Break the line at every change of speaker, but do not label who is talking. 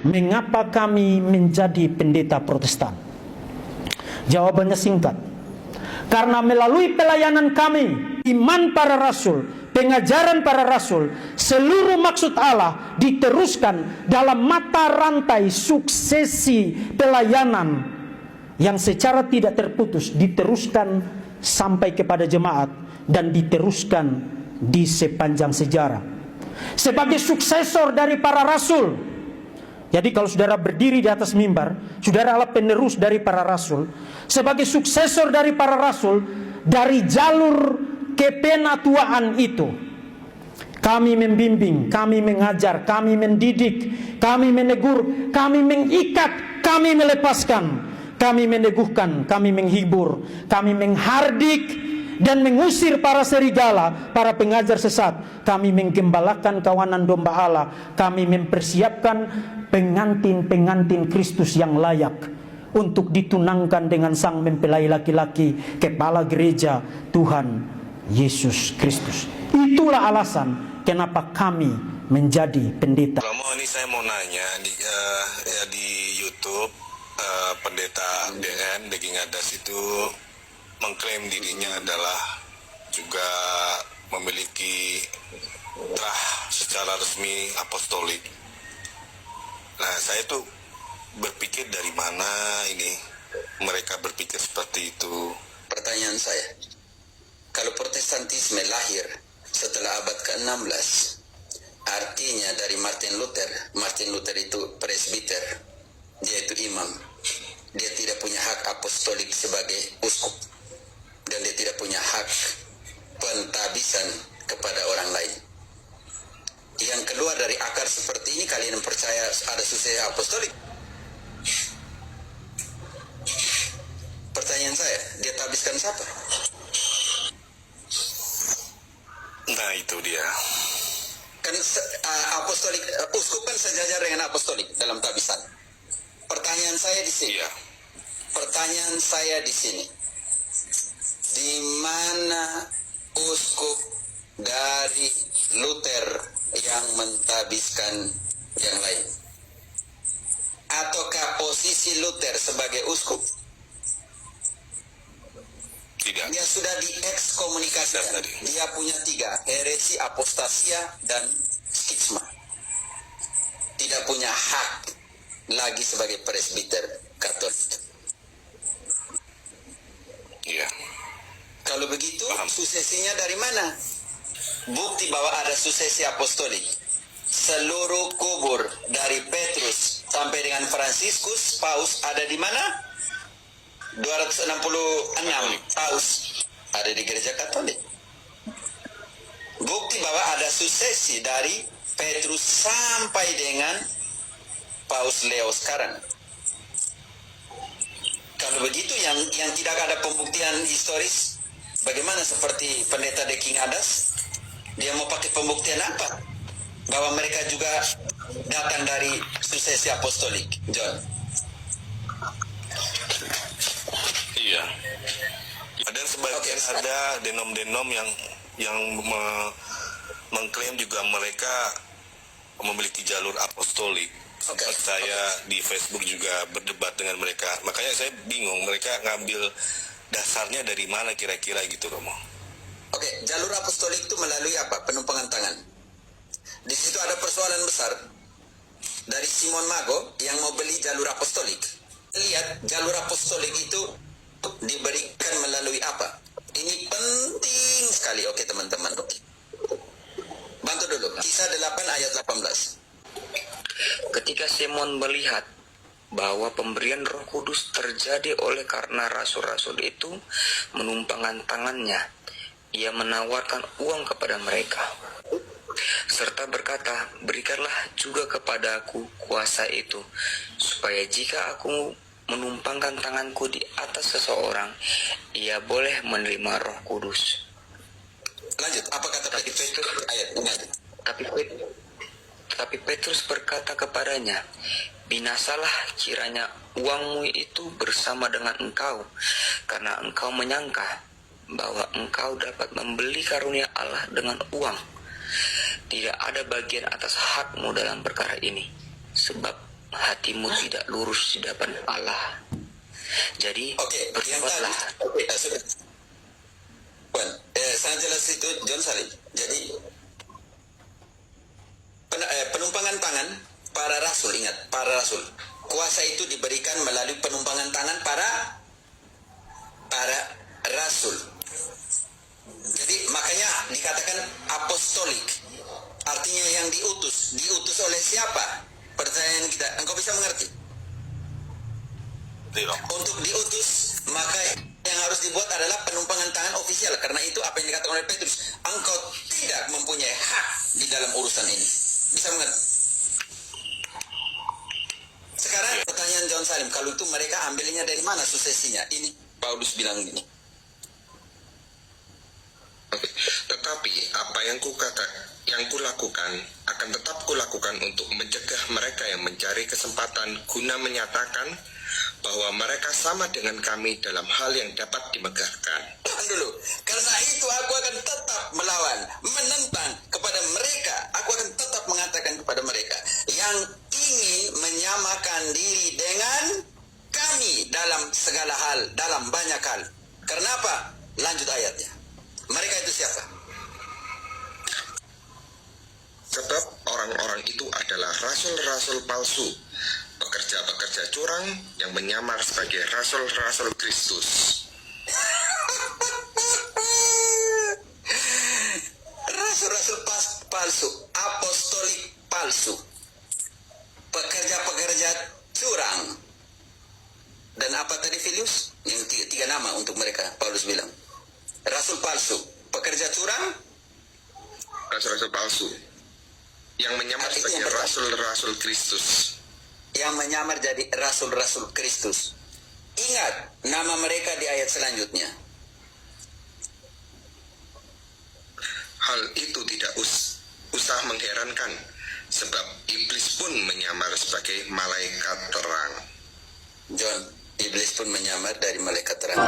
mengapa kami menjadi pendeta Protestan? Jawabannya singkat. Karena melalui pelayanan kami, iman para rasul, pengajaran para rasul, seluruh maksud Allah diteruskan dalam mata rantai suksesi pelayanan yang secara tidak terputus diteruskan sampai kepada jemaat dan diteruskan di sepanjang sejarah. Sebagai suksesor dari para rasul, jadi kalau saudara berdiri di atas mimbar, saudara adalah penerus dari para rasul. Sebagai suksesor dari para rasul, dari jalur kepenatuaan itu, kami membimbing, kami mengajar, kami mendidik, kami menegur, kami mengikat, kami melepaskan, kami meneguhkan, kami menghibur, kami menghardik dan mengusir para serigala, para pengajar sesat. Kami menggembalakan kawanan domba Allah. Kami mempersiapkan pengantin-pengantin Kristus yang layak untuk ditunangkan dengan sang mempelai laki-laki, kepala gereja Tuhan Yesus Kristus. Itulah alasan kenapa kami menjadi pendeta.
Romo, ini saya mau nanya di YouTube, pendeta DN Daging Adas itu mengklaim dirinya adalah juga memiliki terah secara resmi apostolik. Nah, saya tuh berpikir dari mana ini mereka berpikir seperti itu.
Pertanyaan saya, kalau Protestantisme lahir setelah abad ke-16, artinya dari Martin Luther itu presbiter, dia itu imam, dia tidak punya hak apostolik sebagai uskup, dan dia tidak punya hak pentabisan kepada orang lain. Yang keluar dari akar seperti ini, kalian percaya ada suksesi apostolik? Pertanyaan saya, dia tabiskan siapa?
Nah, itu dia.
Kan apostolik, uskup kan sejajar dengan apostolik dalam tabisan. Pertanyaan saya di sini.
Iya.
Pertanyaan saya di sini. Di mana uskup dari Luther yang mentabiskan yang lain? Ataukah posisi Luther sebagai uskup?
Tidak.
Dia sudah diekskomunikasikan. Dia punya 3, heresi, apostasia, dan skisma. Tidak punya hak lagi sebagai presbiter Katolik.
Iya.
Kalau begitu,
paham.
suksesinya dari mana? Bukti bahwa ada suksesi apostolik. Seluruh kubur dari Petrus sampai dengan Fransiskus, Paus ada di mana? 266 Paus ada di gereja Katolik. Bukti bahwa ada suksesi dari Petrus sampai dengan Paus Leo sekarang. Kalau begitu yang tidak ada pembuktian historis, bagaimana seperti pendeta Daging Adas? Dia mau pakai pembuktian apa? Bahwa mereka juga datang dari suksesi apostolik, John.
Iya. Dan sebagian ada denom-denom yang mengklaim juga mereka memiliki jalur apostolik. Saya di Facebook juga berdebat dengan mereka. Makanya saya bingung mereka ngambil dasarnya dari mana kira-kira gitu, Romo.
Oke, jalur apostolik itu melalui apa? Penumpangan tangan. Di situ ada persoalan besar dari Simon Mago yang mau beli jalur apostolik. Lihat, jalur apostolik itu diberikan melalui apa? Ini penting sekali. Oke, teman-teman. Oke. Bantu dulu. Kisah 8 ayat 18.
Ketika Simon melihat bahwa pemberian Roh Kudus terjadi oleh karena rasul-rasul itu menumpangkan tangannya, ia menawarkan uang kepada mereka, serta berkata, berikanlah juga kepadaku kuasa itu, supaya jika aku menumpangkan tanganku di atas seseorang, ia boleh menerima Roh Kudus.
Lanjut, apa kata Petrus? Ayat ingat.
Tapi Petrus berkata kepadanya, binasalah kiranya uangmu itu bersama dengan engkau, karena engkau menyangka bahwa engkau dapat membeli karunia Allah dengan uang. Tidak ada bagian atas hakmu dalam perkara ini, sebab hatimu tidak lurus di hadapan Allah. Jadi
Oke, yang
bertobatlah.
tadi, sudah. Wan, sangat jelas itu John Salim. Jadi penumpangan tangan para rasul, ingat, para rasul. Kuasa itu diberikan melalui penumpangan tangan para rasul. Jadi makanya dikatakan apostolik. Artinya yang diutus. Diutus oleh siapa? Pertanyaan kita, engkau bisa mengerti?
Tidak.
Untuk diutus, maka yang harus dibuat adalah penumpangan tangan ofisial. Karena itu apa yang dikatakan oleh Petrus, engkau tidak mempunyai hak di dalam urusan ini. Bisa mengerti? Sekarang pertanyaan John Salim, kalau itu mereka ambilnya dari mana suksesinya? Ini Paulus bilang gini.
Oke, tetapi apa yang kulakukan akan tetap kulakukan untuk mencegah mereka yang mencari kesempatan guna menyatakan bahwa mereka sama dengan kami dalam hal yang dapat dimegahkan.
Tahan dulu. Karena itu aku akan tetap melawan, menentang kepada mereka. Aku akan tetap mengatakan kepada mereka yang ingin menyamakan diri dengan kami dalam segala hal, dalam banyak hal. Kenapa? Lanjut ayatnya. Mereka itu siapa?
Sebab orang-orang itu adalah rasul-rasul palsu, pekerja-pekerja curang yang menyamar sebagai rasul-rasul Kristus.
Rasul-rasul palsu, apostolik palsu, pekerja-pekerja curang. Dan apa tadi Filius? Yang tiga nama untuk mereka, Paulus bilang. Rasul palsu, pekerja curang,
Rasul-rasul palsu yang menyamar
Itu
sebagai
yang pertama.
rasul-rasul Kristus.
yang menyamar jadi rasul-rasul Kristus. Ingat nama mereka di ayat selanjutnya.
Hal itu tidak usah mengherankan, sebab iblis pun menyamar sebagai malaikat terang.
John, iblis pun menyamar dari malaikat terang.